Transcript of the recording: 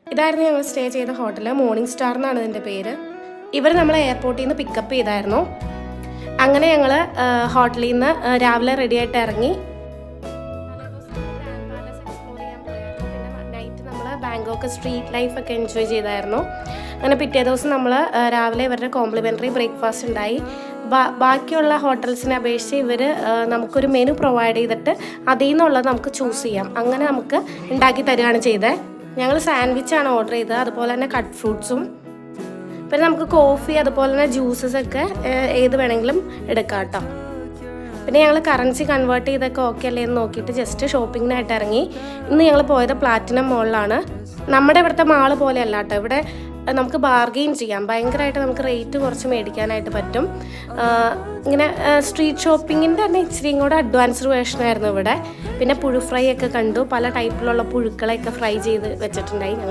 ഇതായിരുന്നു ഞങ്ങൾ സ്റ്റേ ചെയ്ത ഹോട്ടൽ. മോർണിംഗ് സ്റ്റാർ എന്നാണ് ഇതിൻ്റെ പേര്. ഇവർ നമ്മളെ എയർപോർട്ടിൽ നിന്ന് പിക്കപ്പ് ചെയ്തായിരുന്നു. അങ്ങനെ ഞങ്ങൾ ഹോട്ടലിൽ നിന്ന് രാവിലെ റെഡി ആയിട്ട് ഇറങ്ങി. നൈറ്റ് നമ്മൾ ബാങ്കോക്ക് സ്ട്രീറ്റ് ലൈഫൊക്കെ എൻജോയ് ചെയ്തായിരുന്നു. അങ്ങനെ പിറ്റേ ദിവസം നമ്മൾ രാവിലെ ഇവരുടെ കോംപ്ലിമെൻ്ററി ബ്രേക്ക്ഫാസ്റ്റ് ഉണ്ടായി. ബാക്കിയുള്ള ഹോട്ടൽസിനെ അപേക്ഷിച്ച് ഇവർ നമുക്കൊരു മെനു പ്രൊവൈഡ് ചെയ്തിട്ട് അതിൽ നിന്നുള്ളത് നമുക്ക് ചൂസ് ചെയ്യാം. അങ്ങനെ നമുക്ക് ഉണ്ടാക്കി തരികയാണ് ചെയ്തത്. ഞങ്ങൾ സാൻഡ്വിച്ചാണ് ഓർഡർ ചെയ്തത്, അതുപോലെ തന്നെ കട്ട് ഫ്രൂട്ട്സും. പിന്നെ നമുക്ക് കോഫി അതുപോലെ തന്നെ ജ്യൂസസൊക്കെ ഏത് വേണമെങ്കിലും എടുക്കാം കേട്ടോ. പിന്നെ ഞങ്ങൾ കറൻസി കൺവേർട്ട് ചെയ്തൊക്കെ ഓക്കെ അല്ലേ എന്ന് നോക്കിയിട്ട് ജസ്റ്റ് ഷോപ്പിങ്ങിനായിട്ട് ഇറങ്ങി. ഇന്ന് ഞങ്ങൾ പോയത് പ്ലാറ്റിനം മോളിലാണ്. നമ്മുടെ ഇവിടുത്തെ മാള് പോലെയല്ല കേട്ടോ. ഇവിടെ നമുക്ക് ബാർഗെയിൻ ചെയ്യാം. ഭയങ്കരമായിട്ട് നമുക്ക് റേറ്റ് കുറച്ച് മേടിക്കാനായിട്ട് പറ്റും. ഇങ്ങനെ സ്ട്രീറ്റ് ഷോപ്പിങ്ങിൻ്റെ തന്നെ ഇച്ചിരിയും കൂടെ അഡ്വാൻസ്ഡ് വേർഷനായിരുന്നു ഇവിടെ. പിന്നെ പുഴു ഫ്രൈ ഒക്കെ കണ്ടു. പല ടൈപ്പിലുള്ള പുഴുക്കളെയൊക്കെ ഫ്രൈ ചെയ്ത് വെച്ചിട്ടുണ്ടായി. ഞങ്ങൾ